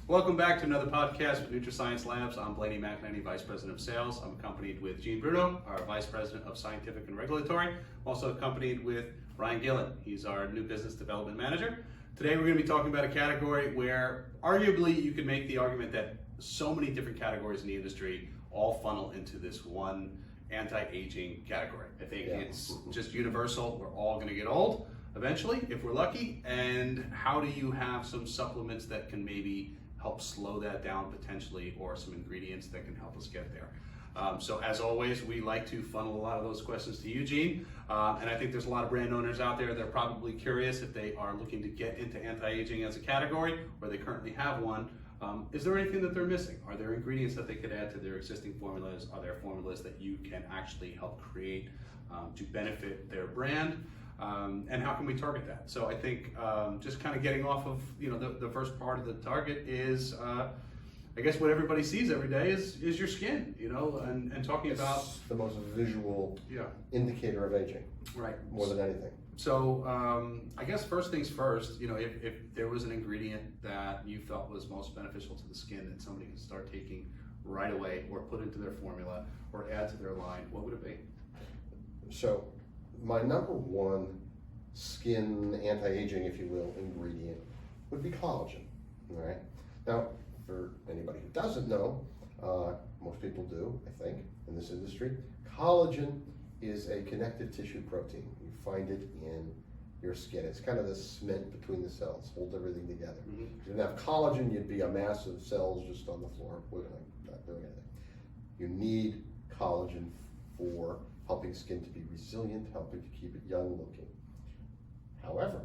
Welcome back to another podcast with NutraScience Labs. I'm Blayney McEneaney, Vice President of Sales. I'm accompanied with Bruno, our Vice President of Scientific and Regulatory. Also accompanied with Gillen. He's our New Business Development Manager. Today we're going to be talking about a category where arguably you could make the argument that so many different categories in the industry all funnel into this one anti-aging category. I think it's just universal. We're all going to get old eventually, if we're lucky. And how do you have some supplements that can maybe help slow that down potentially, or some ingredients that can help us get there? So as always, we like to funnel a lot of those questions to Eugene. And I think there's a lot of brand owners out there that are probably curious if they are looking to get into anti-aging as a category, or they currently have one. Is there anything that they're missing? Are there ingredients that they could add to their existing formulas? Are there formulas that you can actually help create to benefit their brand? And how can we target that? So I think just kind of getting off of the first part of the target is I guess what everybody sees every day is your skin, and talking about the most visual indicator of aging, right? More than anything. So I guess first things first, if there was an ingredient that you felt was most beneficial to the skin that somebody could start taking right away, or put into their formula, or add to their line, what would it be? So my number one skin anti-aging, if you will, ingredient would be collagen. All right. Now, for anybody who doesn't know, most people do, I think, in this industry, collagen is a connective tissue protein. You find it in your skin. It's kind of the cement between the cells, holds everything together. Mm-hmm. If you didn't have collagen, you'd be a mass of cells just on the floor, not doing anything. You need collagen for helping skin to be resilient, helping to keep it young looking. However,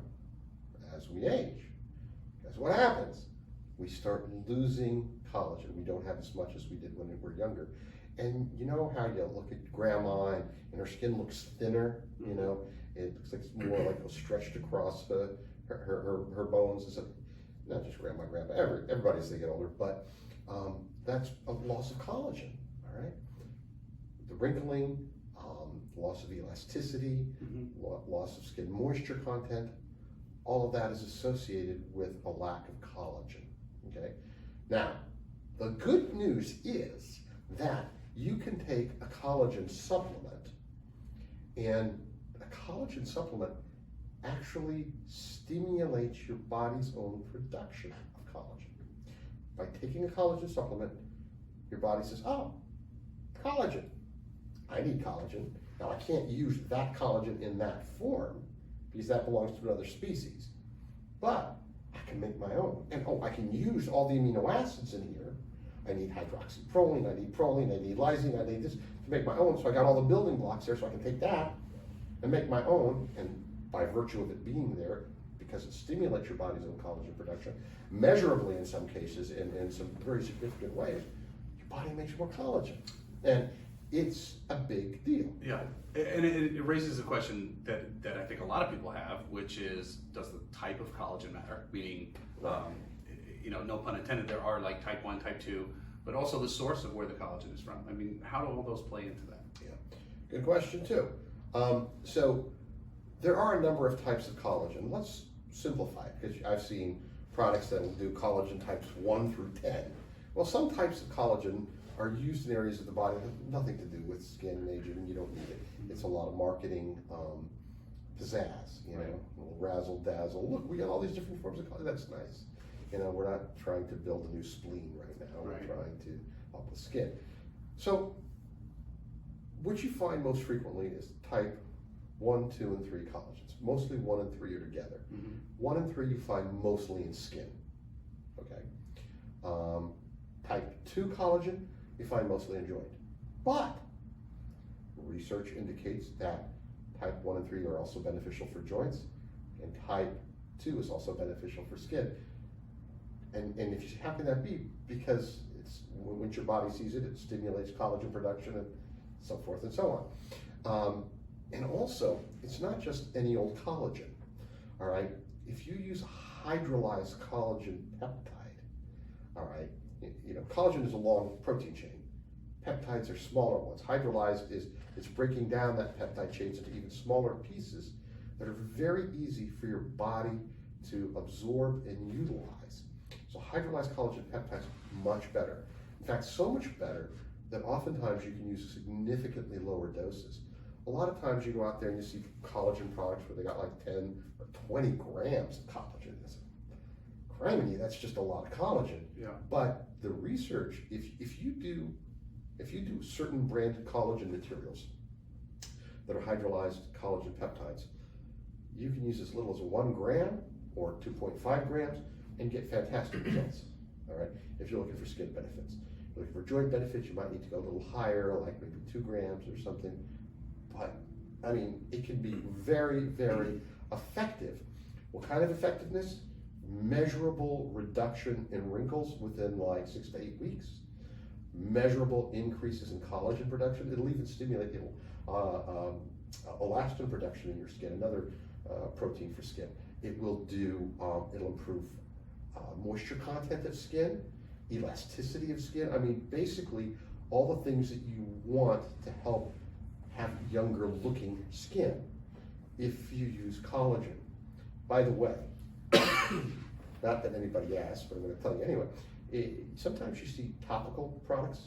as we age, guess what happens? We start losing collagen. We don't have as much as we did when we were younger. And you know how you look at grandma and her skin looks thinner, it looks like it's more like stretched across her bones. It's not just grandma, everybody's getting older, but that's a loss of collagen, all right? The wrinkling, loss of elasticity, loss of skin moisture content, all of that is associated with a lack of collagen, okay? Now, the good news is that you can take a collagen supplement, and a collagen supplement actually stimulates your body's own production of collagen. By taking a collagen supplement, your body says, oh, collagen, I need collagen. Now, I can't use that collagen in that form because that belongs to another species, but I can make my own. And I can use all the amino acids in here. I need hydroxyproline, I need proline, I need lysine, I need this to make my own. So I got all the building blocks there, so I can take that and make my own. And by virtue of it being there, because it stimulates your body's own collagen production, measurably in some cases, in some very significant ways, your body makes more collagen. And it's a big deal. Yeah, and it raises a question that I think a lot of people have, which is, does the type of collagen matter? Meaning, no pun intended, there are like type 1, type 2, but also the source of where the collagen is from. I mean, how do all those play into that? Yeah, good question too. So there are a number of types of collagen. Let's simplify it, because I've seen products that will do collagen types 1 through 10. Well, some types of collagen are used in areas of the body that have nothing to do with skin and aging, and you don't need it. It's a lot of marketing pizzazz, a little razzle dazzle. Look, we got all these different forms of collagen. That's nice. We're not trying to build a new spleen right now. We're trying to help the skin. So what you find most frequently is type 1, 2, and 3 collagens. Mostly 1 and 3 are together. 1 and 3 you find mostly in skin. Okay. Type 2 collagen you find mostly in joint. But research indicates that type 1 and 3 are also beneficial for joints, and type 2 is also beneficial for skin. And how can that be? Because once your body sees it, it stimulates collagen production and so forth and so on. And also, it's not just any old collagen, all right? If you use hydrolyzed collagen peptide, all right, collagen is a long protein chain, peptides are smaller ones. Hydrolyzed is, it's breaking down that peptide chains into even smaller pieces that are very easy for your body to absorb and utilize. So hydrolyzed collagen peptides, much better. In fact, so much better that oftentimes you can use significantly lower doses. A lot of times you go out there and you see collagen products where they got like 10 or 20 grams of collagen. Criminy, that's just a lot of collagen. Yeah. But the research, if you do certain branded collagen materials that are hydrolyzed collagen peptides, you can use as little as 1 gram or 2.5 grams and get fantastic results. All right. If you're looking for skin benefits, if you're looking for joint benefits, you might need to go a little higher, like maybe 2 grams or something. But I mean, it can be very, very effective. What kind of effectiveness? Measurable reduction in wrinkles within like 6 to 8 weeks. Measurable increases in collagen production. It'll even stimulate elastin production in your skin, another protein for skin. It will do, it'll improve moisture content of skin, elasticity of skin. I mean, basically all the things that you want to help have younger looking skin if you use collagen. By the way, not that anybody asked, but I'm going to tell you anyway. Sometimes you see topical products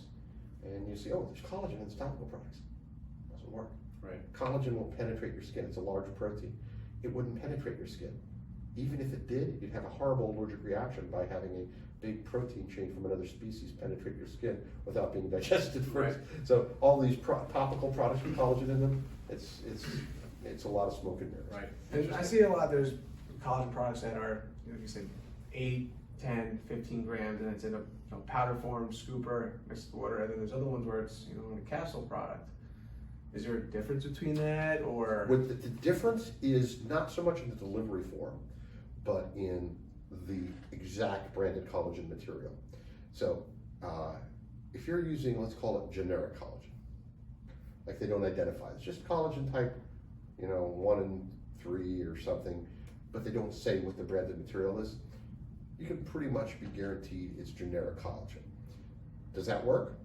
and you see, oh, there's collagen in these topical products. Doesn't work. Right. Collagen won't penetrate your skin. It's a large protein. It wouldn't penetrate your skin. Even if it did, you'd have a horrible allergic reaction by having a big protein chain from another species penetrate your skin without being digested first. Right. So all these topical products with collagen in them, it's a lot of smoke and mirrors. Right. And I see a lot, there's collagen products that are, like you said, 8, 10, 15 grams, and it's in a powder form, scooper, mixed with water, and then there's other ones where it's in a capsule product. Is there a difference between that, or? The difference is not so much in the delivery form, but in the exact branded collagen material. So if you're using, let's call it generic collagen, like they don't identify, it's just collagen type, 1 in 3 or something, but they don't say what the branded material is, you can pretty much be guaranteed it's generic collagen. Does that work?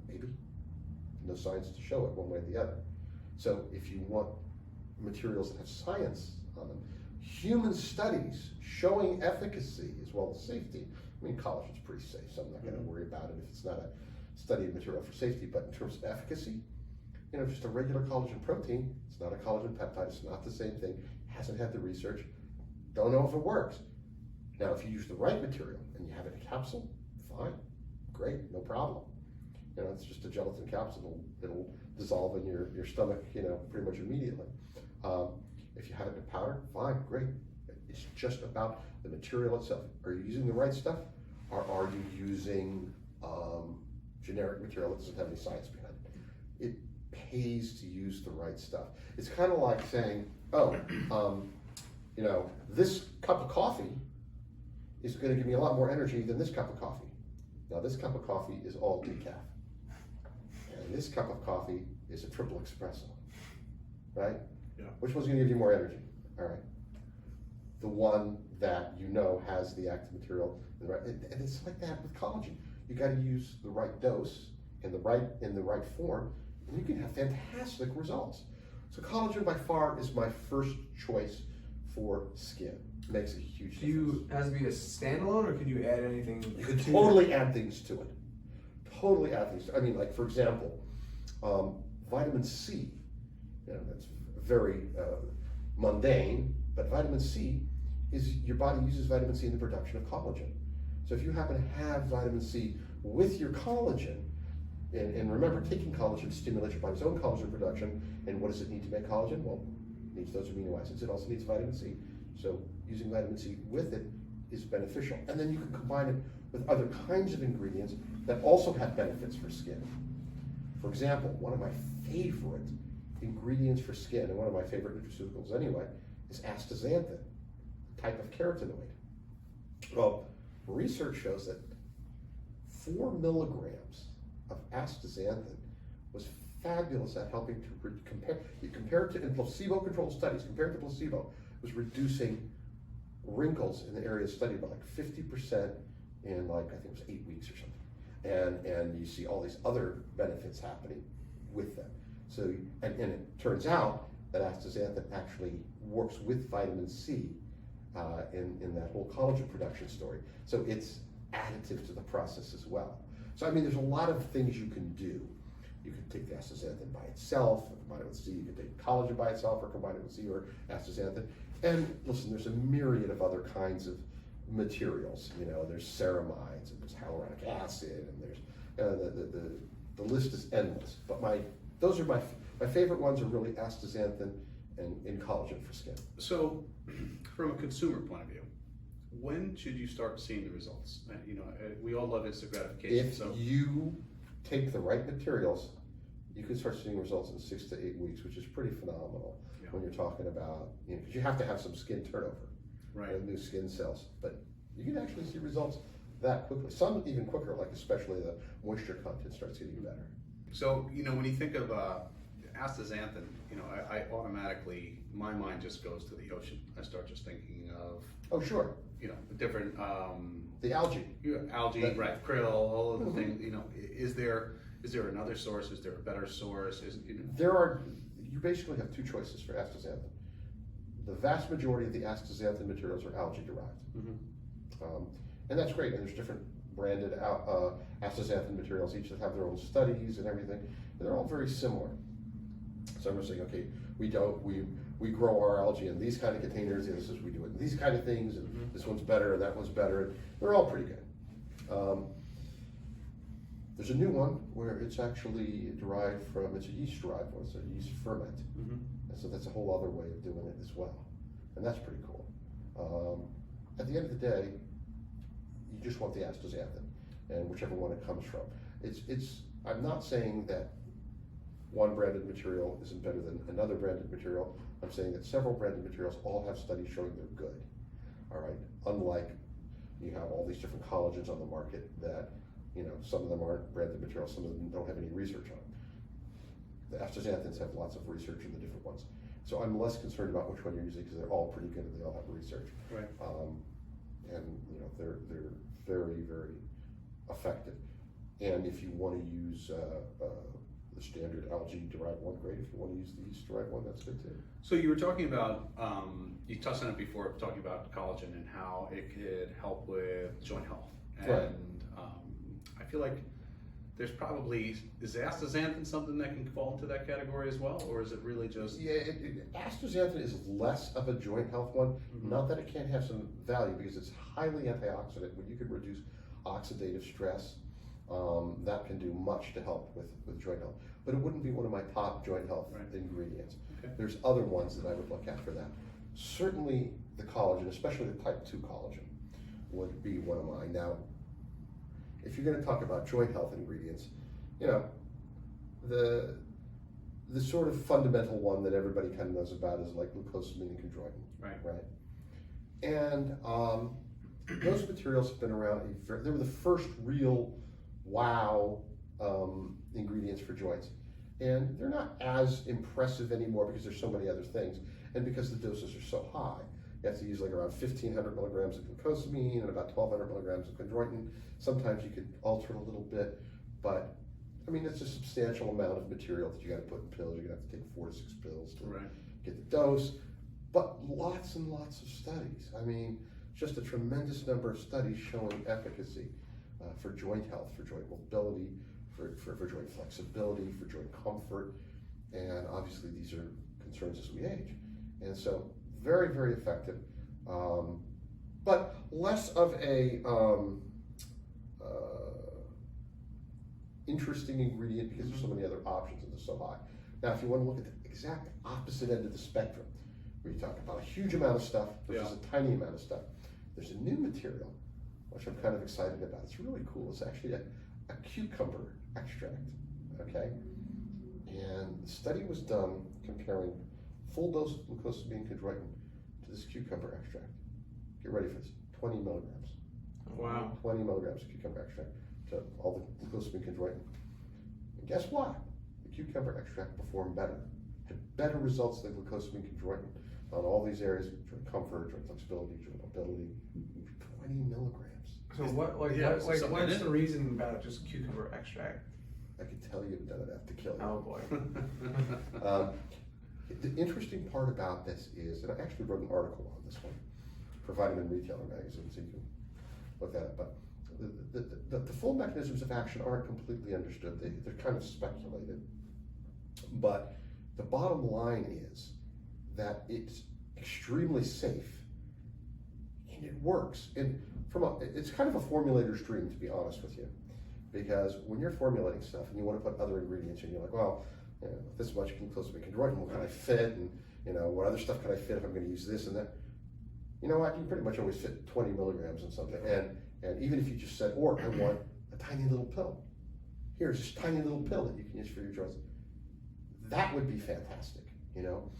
Maybe. No science to show it one way or the other. So if you want materials that have science on them, human studies showing efficacy as well as safety. I mean, collagen's pretty safe, so I'm not going to worry about it if it's not a study of material for safety, but in terms of efficacy, just a regular collagen protein, it's not a collagen peptide, it's not the same thing, hasn't had the research, don't know if it works. Now, if you use the right material and you have it in a capsule, fine, great, no problem. It's just a gelatin capsule, it'll dissolve in your stomach, pretty much immediately. If you have it in powder, fine, great. It's just about the material itself. Are you using the right stuff, or are you using generic material that doesn't have any science behind it? It pays to use the right stuff. It's kind of like saying, this cup of coffee is going to give me a lot more energy than this cup of coffee. Now, this cup of coffee is all decaf. And this cup of coffee is a triple espresso, right? Yeah. Which one's going to give you more energy? All right. The one that has the active material, and it's like that with collagen. You got to use the right dose in the right form, and you can have fantastic results. So collagen by far is my first choice for skin. It makes a huge difference. Has to be a standalone, or can you add anything? You can totally add things to it. Totally add things. I mean, like for example, vitamin C. That's very mundane, but vitamin C is your body uses vitamin C in the production of collagen. So if you happen to have vitamin C with your collagen, and remember, taking collagen stimulates your body's own collagen production. And what does it need to make collagen? Well, it needs those amino acids. It also needs vitamin C. So using vitamin C with it is beneficial. And then you can combine it with other kinds of ingredients that also have benefits for skin. For example, one of my favorite ingredients for skin, and one of my favorite nutraceuticals anyway, is astaxanthin, a type of carotenoid. Well, research shows that 4 milligrams of astaxanthin was fabulous at helping to compare it to, in placebo-controlled studies, compared to placebo, was reducing wrinkles in the area studied by like 50% in I think it was 8 weeks or something. and you see all these other benefits happening with them. So, and it turns out that astaxanthin actually works with vitamin C in that whole collagen production story. So it's additive to the process as well. So I mean, there's a lot of things you can do. You can take the astaxanthin by itself, combine it with C. You can take collagen by itself, or combine it with C or astaxanthin. And listen, there's a myriad of other kinds of materials. You know, there's ceramides, and there's hyaluronic acid, and there's the list is endless. But those are my favorite ones are really astaxanthin and collagen for skin. So, from a consumer point of view, when should you start seeing the results? You know, we all love instant gratification. If you take the right materials, you can start seeing results in 6 to 8 weeks, which is pretty phenomenal. Yeah. When you're talking about, you know, because you have to have some skin turnover, Right. New skin cells. But you can actually see results that quickly. Some even quicker, like especially the moisture content starts getting better. So, you know, when you think of astaxanthin, you know, I automatically, my mind just goes to the ocean. I start just thinking of, Oh, sure. you know, different The algae. algae, That- right, krill, all of the things. You know, is there another source? Is there a better source? You basically have two choices for astaxanthin. The vast majority of the astaxanthin materials are algae derived. And that's great, and there's different branded astaxanthin materials, each that have their own studies and everything, and they're all very similar. Some are saying, okay, we grow our algae in these kind of containers, and this is we do it in these kind of things, and this one's better, and that one's better, and they're all pretty good. There's a new one where it's actually derived from, it's a yeast derived one, it's a yeast ferment. And so that's a whole other way of doing it as well. And that's pretty cool. At the end of the day, you just want the astaxanthin, and whichever one it comes from. I'm not saying that one branded material isn't better than another branded material. I'm saying that several branded materials all have studies showing they're good. All right, unlike you have all these different collagens on the market that, you know, some of them aren't branded materials, some of them don't have any research on them. The astaxanthins have lots of research in the different ones. So I'm less concerned about which one you're using because they're all pretty good and they all have research. Right. And you know, they're very, very effective. And if you want to use the standard algae derived one, great. If you want to use the yeast derived one, that's good too. So you were talking about, you touched on it before, talking about collagen and how it could help with joint health. And Right. I feel like there's probably, is astaxanthin something that can fall into that category as well? Or is it really just? Yeah, astaxanthin is less of a joint health one. Not that it can't have some value because it's highly antioxidant. When you can reduce oxidative stress, that can do much to help with joint health. But it wouldn't be one of my top joint health ingredients. Okay. There's other ones that I would look at for that. Certainly the collagen, especially the type 2 collagen, would be one of mine. Now, if you're going to talk about joint health ingredients, you know, the sort of fundamental one that everybody kind of knows about is like glucosamine and chondroitin. Right. And those materials have been around. They were the first real wow ingredients for joints, and they're not as impressive anymore because there's so many other things, and because the doses are so high. You have to use like around 1,500 milligrams of glucosamine and about 1,200 milligrams of chondroitin. Sometimes you could alter it a little bit, but I mean, it's a substantial amount of material that you got to put in pills. You're gonna have to take 4 to 6 pills to get the dose, but lots and lots of studies. I mean, just a tremendous number of studies showing efficacy for joint health, for joint mobility, for joint flexibility, for joint comfort, and obviously these are concerns as we age. And so very, very effective, but less of a interesting ingredient because there's so many other options and they're so high. Now, if you want to look at the exact opposite end of the spectrum, where you talk about a huge amount of stuff versus a tiny amount of stuff, there's a new material, which I'm kind of excited about. It's really cool. It's actually a cucumber extract, okay? And the study was done comparing full dose of glucosamine chondroitin to this cucumber extract. Get ready for this, 20 milligrams. Wow. 20 milligrams of cucumber extract to all the glucosamine chondroitin. And guess what? The cucumber extract performed better, had better results than glucosamine chondroitin on all these areas, joint comfort, joint flexibility, joint mobility. 20 milligrams. So what's the reason about just cucumber extract? I could tell you, but then I'd have to kill you. Oh boy. The interesting part about this is, and I actually wrote an article on this one for Vitamin Retailer magazine, so you can look that up. But the full mechanisms of action aren't completely understood. They're kind of speculated. But the bottom line is that it's extremely safe and it works. And it's kind of a formulator's dream, to be honest with you, because when you're formulating stuff and you want to put other ingredients in, you're like, well, you know, this much glucose would be conjoined, what can I fit, and you know, what other stuff can I fit if I'm going to use this and that. You know what? You can pretty much always fit 20 milligrams in something, and even if you just said, or I want a tiny little pill. Here's this tiny little pill that you can use for your joints. That would be fantastic, you know,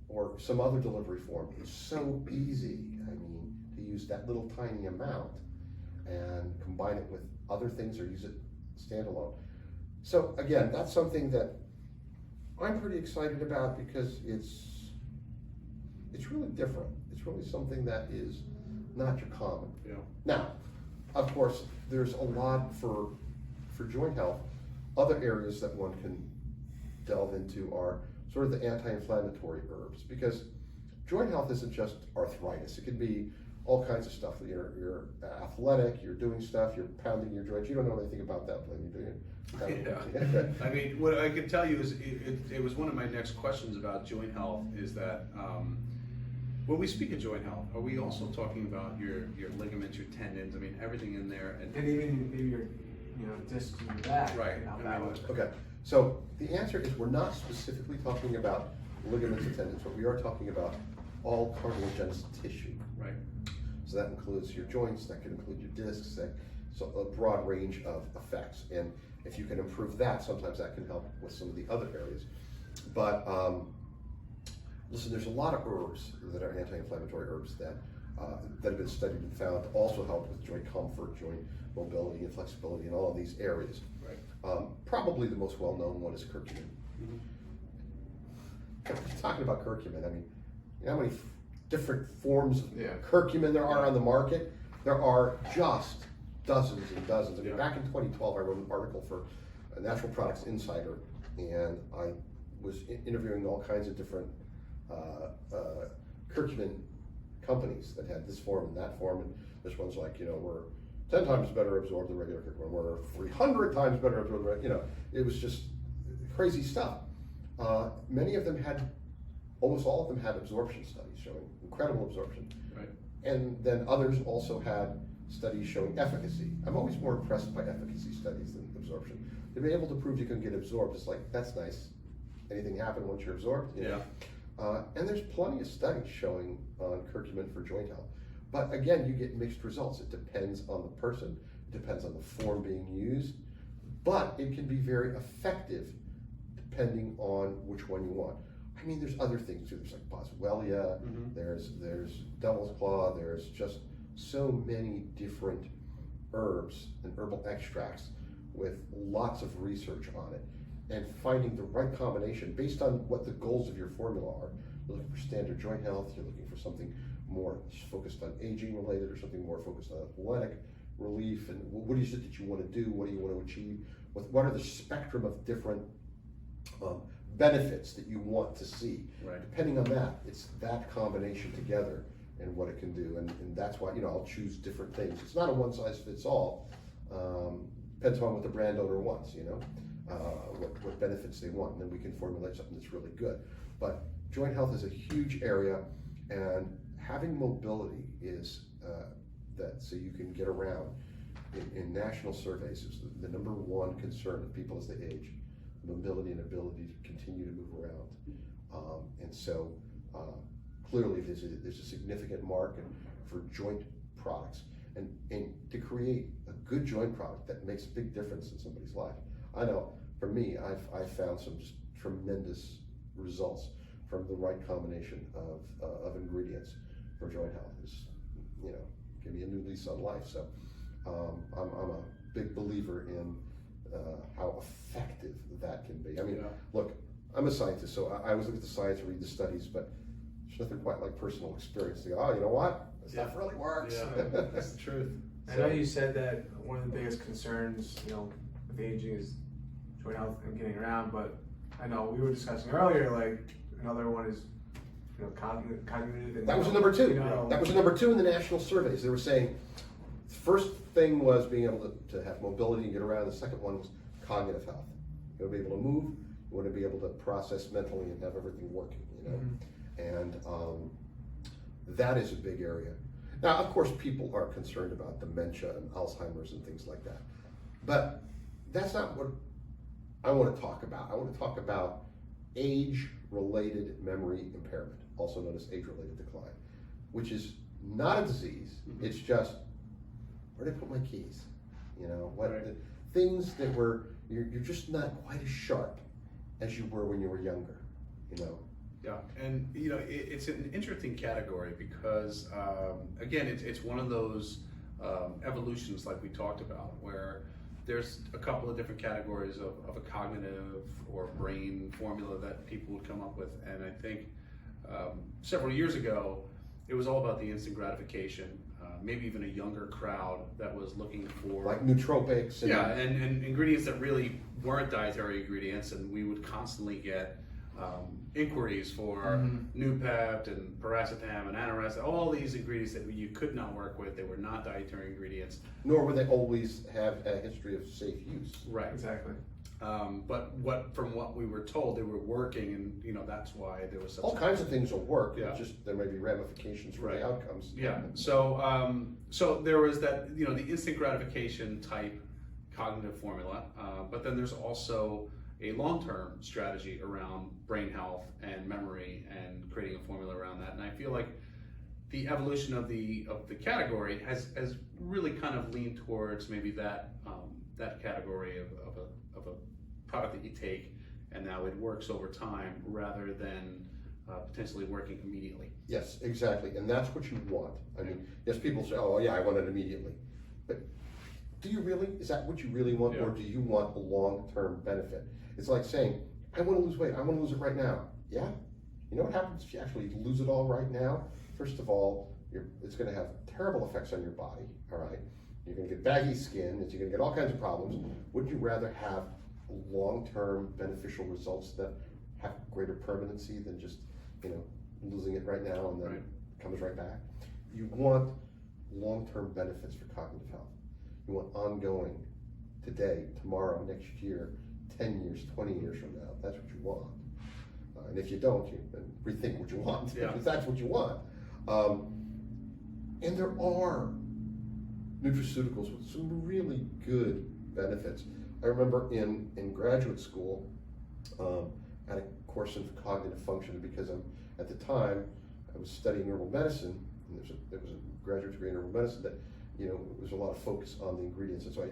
or some other delivery form. It's so easy. I mean, to use that little tiny amount and combine it with other things or use it standalone. So again, that's something that I'm pretty excited about because it's really different. It's really something that is not your common. Yeah. Now, of course, there's a lot for joint health. Other areas that one can delve into are sort of the anti-inflammatory herbs, because joint health isn't just arthritis. It could be all kinds of stuff. You're athletic, you're doing stuff, you're pounding your joints. You don't know anything about that, Blayney, do you? Yeah. I mean, what I can tell you is it was one of my next questions about joint health is that when we speak of joint health, are we also talking about your ligaments, your tendons? I mean, everything in there, and even maybe your discs in your back. Right. Okay. So the answer is we're not specifically talking about ligaments and tendons, but we are talking about all cartilaginous tissue. Right. So that includes your joints, that can include your discs, so a broad range of effects. And if you can improve that, sometimes that can help with some of the other areas. But listen, there's a lot of herbs that are anti-inflammatory herbs that have been studied and found to also help with joint comfort, joint mobility and flexibility in all of these areas. Right. Probably the most well-known one is curcumin. Mm-hmm. Talking about curcumin, I mean, you know how many different forms of Yeah. curcumin there are on the market? There are just dozens and dozens. I mean, Yeah. back in 2012, I wrote an article for Natural Products Insider, and I was interviewing all kinds of different curcumin companies that had this form and that form, and this one's like, you know, we're 10 times better absorbed than regular curcumin, we're 300 times better absorbed, you know, it was just crazy stuff. Many of them almost all of them had absorption studies showing incredible absorption. Right. And then others also had studies showing efficacy. I'm always more impressed by efficacy studies than absorption. To be able to prove you can get absorbed, it's like, that's nice. Anything happen once you're absorbed? You know? And there's plenty of studies showing on curcumin for joint health. But again, you get mixed results. It depends on the person, it depends on the form being used, but it can be very effective depending on which one you want. I mean, there's other things too. There's like boswellia, there's devil's claw, there's just so many different herbs and herbal extracts with lots of research on it. And finding the right combination based on what the goals of your formula are. You're looking for standard joint health, you're looking for something more focused on aging related or something more focused on athletic relief, and what is it that you want to do, what do you want to achieve, what are the spectrum of different benefits that you want to see. Right. Depending on that, it's that combination together and what it can do, and that's why, you know, I'll choose different things. It's not a one size fits all. Depends on what the brand owner wants, you know, what benefits they want, and then we can formulate something that's really good. But joint health is a huge area, and having mobility is so you can get around. In national surveys, is the number one concern of people as they age, mobility and ability to continue to move around. And so clearly there's a significant market for joint products, and to create a good joint product that makes a big difference in somebody's life. I know for me, I've found some just tremendous results from the right combination of ingredients for joint health. Is, you know, give me a new lease on life. So I'm a big believer in how effective that can be. I mean, look, I'm a scientist, so I always look at the science and read the studies, but there's nothing quite like personal experience. To go, oh, you know what? stuff really works. Yeah, that's the truth. I know you said that one of the biggest concerns, with aging is joint health and getting around, but I know we were discussing earlier, like, another one is, cognitive. And, That was a number two. you know, That was a number two in the national surveys. They were saying, the first thing was being able to have mobility and get around. The second one was cognitive health. You want to be able to move. You want to be able to process mentally and have everything working, And that is a big area. Now, of course, people are concerned about dementia and Alzheimer's and things like that. But that's not what I want to talk about. I want to talk about age-related memory impairment, also known as age-related decline, which is not a disease. Mm-hmm. It's just, where did I put my keys? Right. Things that you're just not quite as sharp as you were when you were younger, Yeah, and it's an interesting category because again, it's one of those evolutions like we talked about, where there's a couple of different categories of a cognitive or brain formula that people would come up with, and I think several years ago it was all about the instant gratification. Maybe even a younger crowd that was looking for like nootropics. and ingredients that really weren't dietary ingredients, and we would constantly get inquiries for Nupept and Paracetam and Antarestin, all these ingredients that you could not work with. They were not dietary ingredients. Nor would they always have a history of safe use. Right. Exactly. But from what we were told, they were working, and that's why there was such All kinds of things will work. Yeah. It's just there may be ramifications for Right. the outcomes. Yeah. So there was that, the instant gratification type cognitive formula, but then there's also a long-term strategy around brain health and memory and creating a formula around that. And I feel like the evolution of the category has really kind of leaned towards maybe that category of a product that you take, and now it works over time rather than potentially working immediately. Yes, exactly. And that's what you want. I mean, yes, people say, oh, yeah, I want it immediately. But do you really? Is that what you really want? Yeah. Or do you want a long-term benefit? It's like saying, I want to lose weight. I want to lose it right now. Yeah? You know what happens if you actually lose it all right now? First of all, it's going to have terrible effects on your body, all right? You're going to get baggy skin, you're going to get all kinds of problems. Would you rather have long-term beneficial results that have greater permanency than just, losing it right now and then it comes right back? You want long-term benefits for cognitive health. You want ongoing, today, tomorrow, next year, 10 years, 20 years from now. That's what you want. And if you don't, you rethink what you want, because that's what you want. And there are nutraceuticals with some really good benefits. I remember in graduate school, I had a course in cognitive function because at the time I was studying herbal medicine, and there was a graduate degree in herbal medicine that, there was a lot of focus on the ingredients. And so I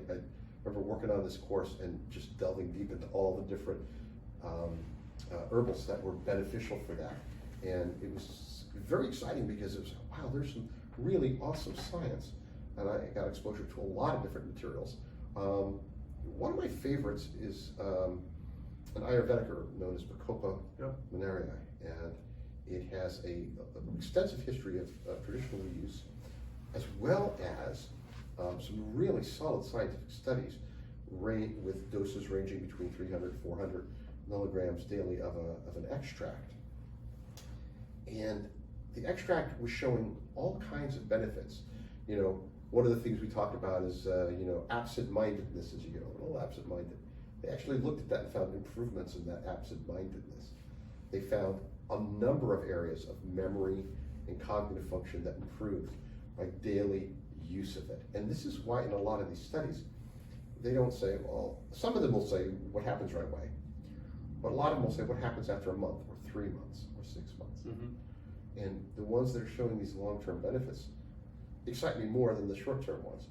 remember working on this course and just delving deep into all the different herbals that were beneficial for that. And it was very exciting because it was, wow, there's some really awesome science. And I got exposure to a lot of different materials. One of my favorites is an Ayurvedic herb known as Bacopa monnieri, and it has an extensive history of traditional use, as well as some really solid scientific studies with doses ranging between 300 and 400 milligrams daily of an extract. And the extract was showing all kinds of benefits. One of the things we talked about is, absent-mindedness as you get a little absent-minded. They actually looked at that and found improvements in that absent-mindedness. They found a number of areas of memory and cognitive function that improved by daily use of it. And this is why in a lot of these studies, they don't say, well, some of them will say what happens right away, but a lot of them will say what happens after a month or 3 months or 6 months. Mm-hmm. And the ones that are showing these long-term benefits excite me more than the short-term ones,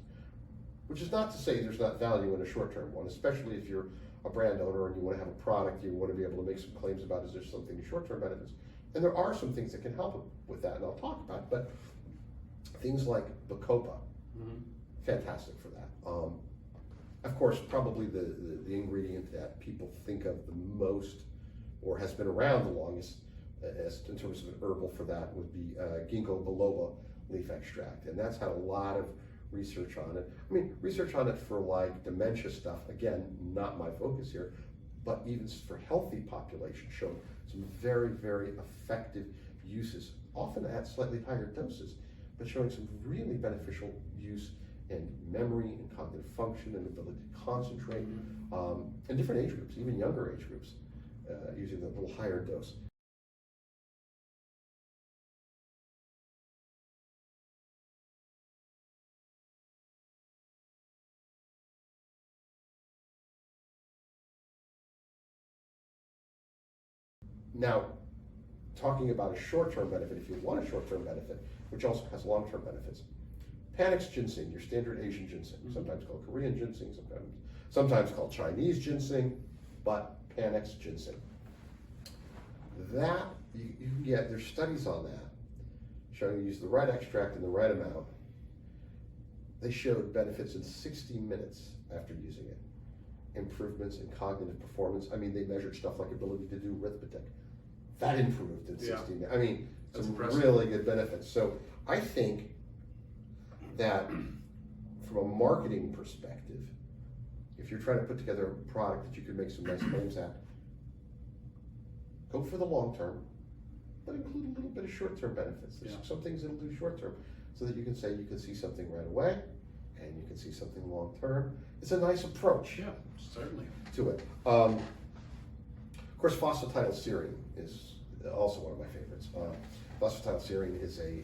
which is not to say there's not value in a short-term one, especially if you're a brand owner and you want to have a product, you want to be able to make some claims about, is there something short-term benefits? And there are some things that can help with that, and I'll talk about it, but things like Bacopa, fantastic for that. Of course, probably the ingredient that people think of the most, or has been around the longest, as in terms of an herbal for that, would be ginkgo biloba, leaf extract, and that's had a lot of research on it. I mean, research on it for like dementia stuff, again, not my focus here, but even for healthy populations showed some very, very effective uses, often at slightly higher doses, but showing some really beneficial use in memory and cognitive function and ability to concentrate, in different age groups, even younger age groups, using the little higher dose. Now, talking about a short-term benefit, if you want a short-term benefit, which also has long-term benefits, Panax ginseng, your standard Asian ginseng, sometimes called Korean ginseng, sometimes called Chinese ginseng, but Panax ginseng. That, you can get, there's studies on that, showing you use the right extract in the right amount. They showed benefits in 60 minutes after using it. Improvements in cognitive performance. I mean, they measured stuff like ability to do arithmetic. That improved in 60 minutes. I mean, that's some impressive. really good benefits. So I think that from a marketing perspective, if you're trying to put together a product that you can make some nice claims at, go for the long term, but include a little bit of short-term benefits. There's some things that'll do short-term, so that you can say you can see something right away, and you can see something long-term. It's a nice approach. Yeah, certainly. To it. Of course, phosphatidylserine is also one of my favorites. Phosphatidylserine is a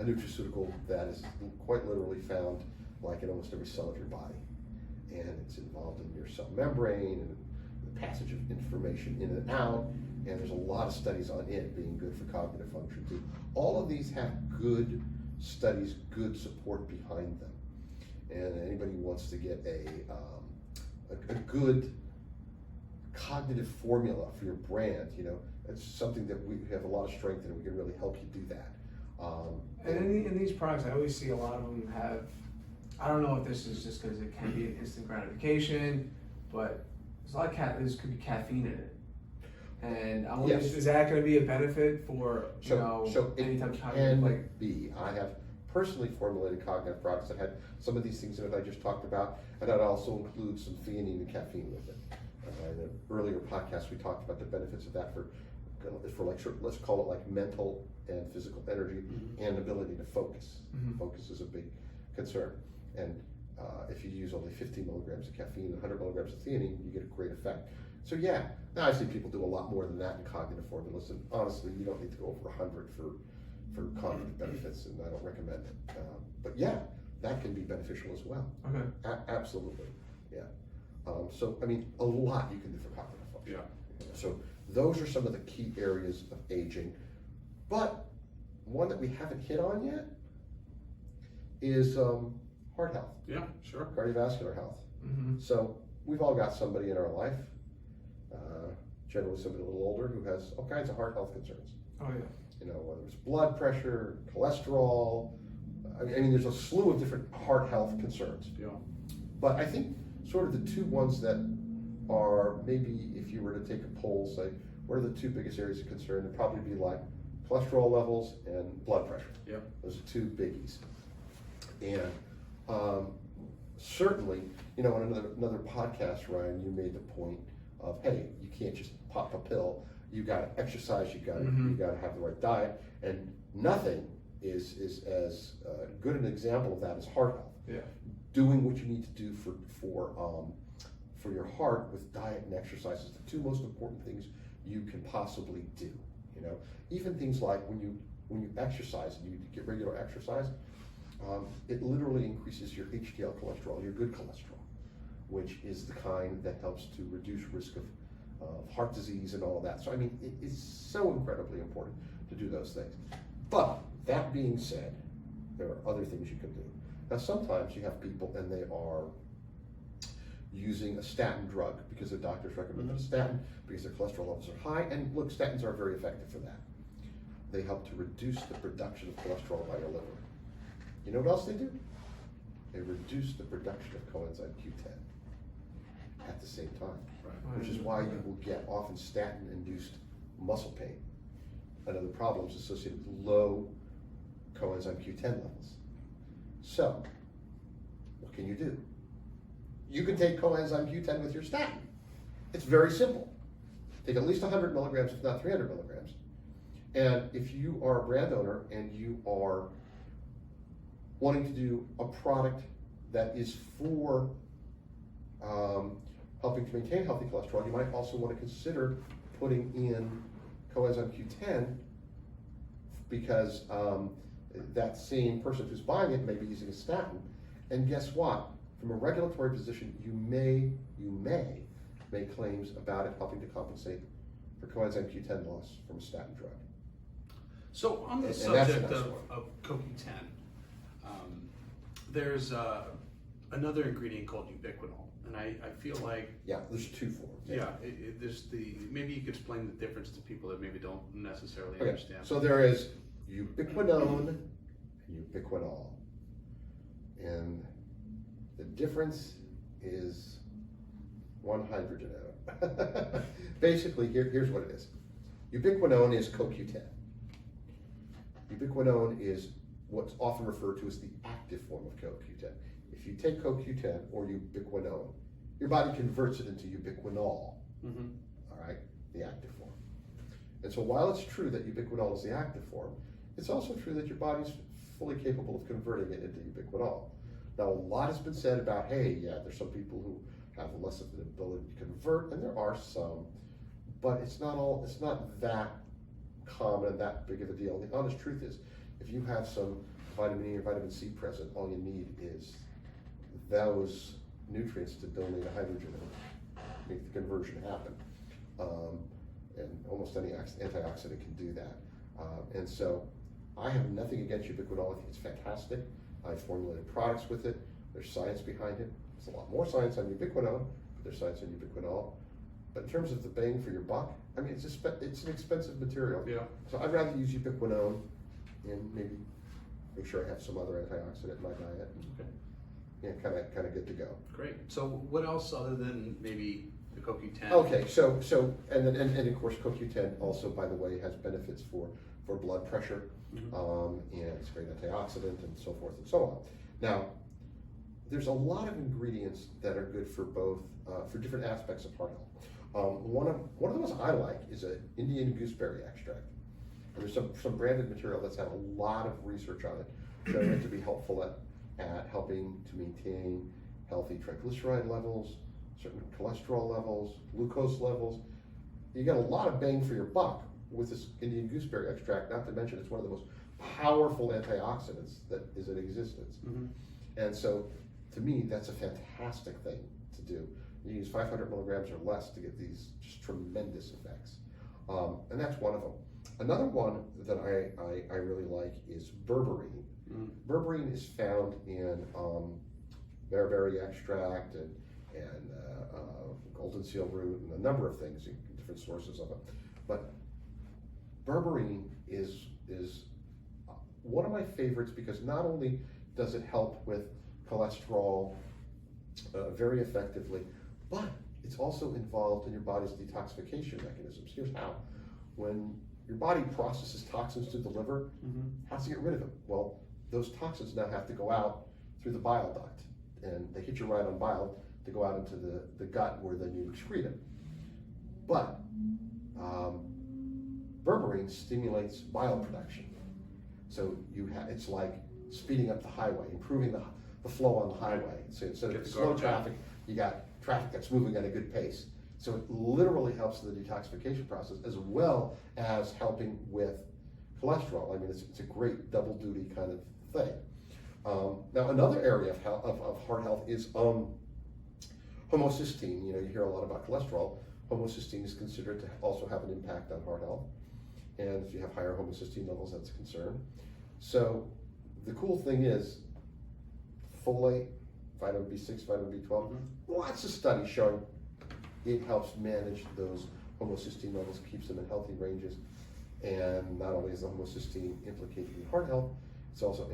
nutraceutical that is quite literally found like in almost every cell of your body. And it's involved in your cell membrane and the passage of information in and out. And there's a lot of studies on it being good for cognitive function too. All of these have good studies, good support behind them. And anybody who wants to get a good cognitive formula for your brand, you know, it's something that we have a lot of strength in, and we can really help you do that. And in these products, I always see a lot of them have, I don't know if this is just because it can be an instant gratification, but there's a lot of there's could be caffeine in it. And I wonder, is that going to be a benefit for, any type of cognitive? Like be. I have personally formulated cognitive products that had some of these things in it I just talked about, and that also includes some theanine and caffeine with it. In an earlier podcast, we talked about the benefits of that for like, let's call it like mental and physical energy and ability to focus. Focus is a big concern. And if you use only 50 milligrams of caffeine and 100 milligrams of theanine, you get a great effect. So yeah, now I see people do a lot more than that in cognitive formulas, and honestly, you don't need to go over 100 for cognitive benefits, and I don't recommend it. But yeah, that can be beneficial as well. Okay. Absolutely, yeah. So, I mean, a lot you can do for cognitive function. Yeah. So those are some of the key areas of aging. But one that we haven't hit on yet is heart health. Yeah, sure. Cardiovascular health. So we've all got somebody in our life, generally somebody a little older, who has all kinds of heart health concerns. Oh yeah. You know, whether it's blood pressure, cholesterol. I mean, there's a slew of different heart health concerns. Yeah. But I think sort of the two ones that are maybe, if you were to take a poll, say, what are the two biggest areas of concern? It'd probably be like cholesterol levels and blood pressure. Yep. Those are two biggies. And certainly, you know, on another podcast, Ryan, you made the point of, hey, you can't just pop a pill. You got to exercise. You got to have the right diet, and nothing is as good an example of that as heart health. Yeah. Doing what you need to do for your heart with diet and exercise is the two most important things you can possibly do. You know, even things like when you exercise and you get regular exercise, it literally increases your HDL cholesterol, your good cholesterol, which is the kind that helps to reduce risk of heart disease and all of that. So I mean, it is so incredibly important to do those things. But that being said, there are other things you can do. Now sometimes you have people and they are using a statin drug because their doctors recommend a statin because their cholesterol levels are high, and look, statins are very effective for that. They help to reduce the production of cholesterol by your liver. You know what else they do? They reduce the production of coenzyme Q10 at the same time, which is why you will get often statin-induced muscle pain and other problems associated with low coenzyme Q10 levels. So, what can you do? You can take coenzyme Q10 with your statin. It's very simple. Take at least 100 milligrams, if not 300 milligrams. And if you are a brand owner and you are wanting to do a product that is for helping to maintain healthy cholesterol, you might also want to consider putting in coenzyme Q10 because that same person who's buying it may be using a statin. And guess what? From a regulatory position, you may make claims about it helping to compensate for coenzyme Q10 loss from a statin drug. So on the And that's subject the next of CoQ10, there's another ingredient called ubiquinol, and I feel like Yeah, there's two forms. there's maybe you could explain the difference to people that maybe don't necessarily Okay, understand. so there is ubiquinone and ubiquinol, and the difference is one hydrogen atom. Basically, here's what it is. Ubiquinone is CoQ10. Ubiquinone is what's often referred to as the active form of CoQ10. If you take CoQ10 or ubiquinone, your body converts it into ubiquinol, all right, the active form. And so while it's true that ubiquinol is the active form, it's also true that your body's fully capable of converting it into ubiquinol. Now, a lot has been said about, hey, yeah, there's some people who have less of an ability to convert, and there are some, but it's not that common and that big of a deal. The honest truth is, if you have some vitamin E or vitamin C present, all you need is those nutrients to donate a hydrogen and make the conversion happen. And almost any antioxidant can do that. And so I have nothing against ubiquinol. I think it's fantastic. I formulated products with it. There's science behind it. There's a lot more science on ubiquinone, but there's science on ubiquinol. But in terms of the bang for your buck, I mean, it's an expensive material. Yeah. So I'd rather use ubiquinone and maybe make sure I have some other antioxidant in my diet. Okay. Yeah, kind of good to go. Great. So what else other than maybe the CoQ10? Okay, so and of course CoQ10 also, by the way, has benefits for blood pressure, and it's a great antioxidant and so forth and so on. Now, there's a lot of ingredients that are good for both for different aspects of heart health. One of the ones I like is an Indian gooseberry extract. And there's some branded material that's had a lot of research on it, showing it to be helpful at helping to maintain healthy triglyceride levels, certain cholesterol levels, glucose levels. You get a lot of bang for your buck with this Indian gooseberry extract, not to mention it's one of the most powerful antioxidants that is in existence. And so, to me, that's a fantastic thing to do. You use 500 milligrams or less to get these just tremendous effects. And that's one of them. Another one that I really like is berberine. Berberine is found in bearberry extract and golden seal root and a number of things, different sources of it. But berberine is one of my favorites because not only does it help with cholesterol very effectively, but it's also involved in your body's detoxification mechanisms. Here's how. When your body processes toxins through the liver, how does it get rid of them? Well, those toxins now have to go out through the bile duct, and they hit you right on bile to go out into the gut where then you excrete them. But berberine stimulates bile production. So it's like speeding up the highway, improving the flow on the highway. So instead of slow traffic, you got traffic that's moving at a good pace. So it literally helps in the detoxification process as well as helping with cholesterol. I mean, it's a great double duty kind of thing. Now, another area of heart health is homocysteine. You hear a lot about cholesterol. Homocysteine is considered to also have an impact on heart health. And if you have higher homocysteine levels, that's a concern. So the cool thing is folate, vitamin B6, vitamin B12, lots of studies showing it helps manage those homocysteine levels, keeps them in healthy ranges. And not only is the homocysteine implicated in heart health, it's also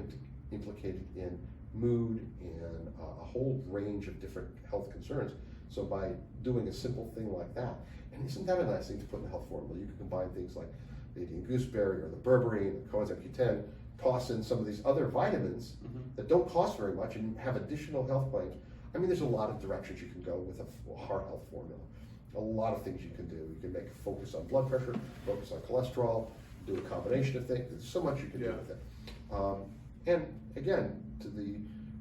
implicated in mood and a whole range of different health concerns. So by doing a simple thing like that, and isn't that a nice thing to put in the health formula? You can combine things like the Indian gooseberry or the berberine, the coenzyme Q10 toss in some of these other vitamins that don't cost very much and have additional health claims. I mean, there's a lot of directions you can go with a heart health formula. A lot of things you can do. You can make a focus on blood pressure, focus on cholesterol, do a combination of things. There's so much you can do with it. And again, to the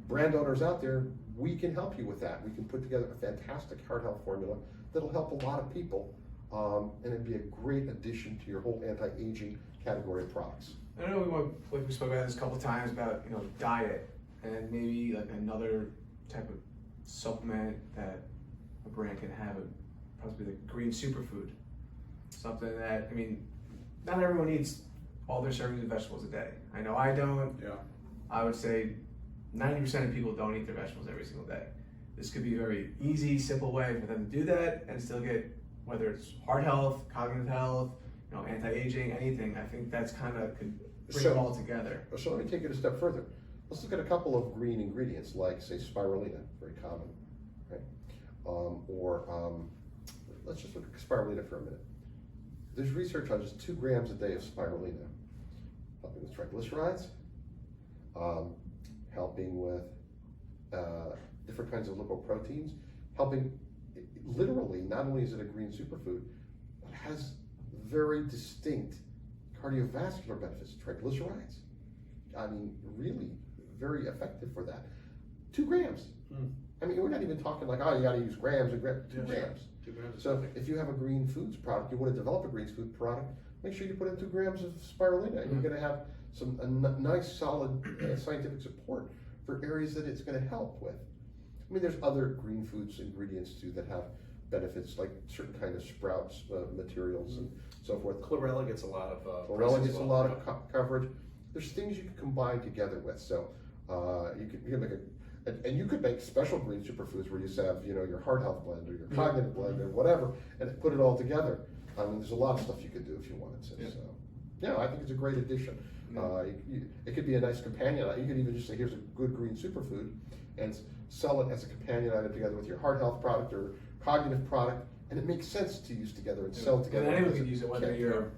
brand owners out there, we can help you with that. We can put together a fantastic heart health formula that'll help a lot of people, and it'd be a great addition to your whole anti-aging category of products. I know we spoke about this a couple of times about diet and maybe like another type of supplement that a brand can have, possibly the green superfood, something that not everyone eats all their servings of vegetables a day. I know I don't. Yeah. I would say 90% of people don't eat their vegetables every single day. This could be a very easy, simple way for them to do that and still get, whether it's heart health, cognitive health, anti-aging, anything. I think that's kind of could bring it all together. So let me take it a step further. Let's look at a couple of green ingredients, like say spirulina, very common, right? Let's just look at spirulina for a minute. There's research on just 2 grams a day of spirulina, helping with triglycerides, helping with different kinds of lipoproteins, helping, literally, not only is it a green superfood, but it has very distinct cardiovascular benefits, triglycerides. I mean, really very effective for that. 2 grams. I mean, we're not even talking like, oh, you gotta use grams and grams, 2 grams. 2 grams. So if you have a green foods product, you want to develop a green food product, make sure you put in 2 grams of spirulina, and you're going to have some nice, solid scientific support for areas that it's going to help with. I mean, there's other green foods ingredients too that have benefits, like certain kind of sprouts materials and so forth. Chlorella gets a lot of Chlorella gets a lot of coverage. There's things you can combine together with. So you can make and you could make special green superfoods where you have, your heart health blend or your cognitive blend or whatever, and put it all together. I mean, there's a lot of stuff you could do if you wanted to. Yeah. So, yeah, I think it's a great addition. It could be a nice companion. You could even just say, here's a good green superfood, and sell it as a companion item together with your heart health product or cognitive product, and it makes sense to use together and sell together. And anyone can use it, whether you're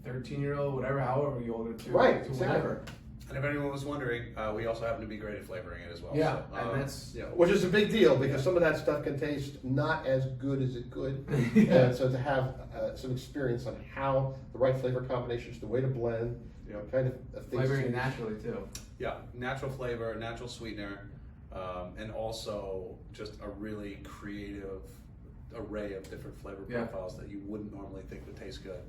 a 13-year-old, whatever, however you older to, right, to exactly. whatever. And if anyone was wondering, we also happen to be great at flavoring it as well. Yeah, so, and that's which is a big deal because some of that stuff can taste not as good as it could. And so to have some experience on how the right flavor combinations, the way to blend, kind of things. flavoring it naturally too. Yeah, natural flavor, natural sweetener, and also just a really creative array of different flavor profiles that you wouldn't normally think would taste good.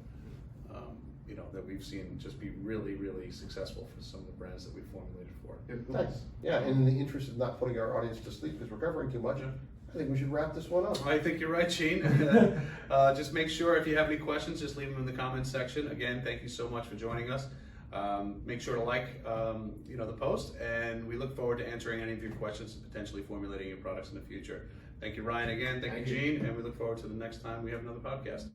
That we've seen just be really, really successful for some of the brands that we've formulated for. Nice. Yeah, and in the interest of not putting our audience to sleep because we're covering too much, I think we should wrap this one up. I think you're right, Gene. Just make sure if you have any questions, just leave them in the comments section. Again, thank you so much for joining us. Make sure to like the post, and we look forward to answering any of your questions and potentially formulating your products in the future. Thank you, Ryan, again. Thank you, Gene, and we look forward to the next time we have another podcast.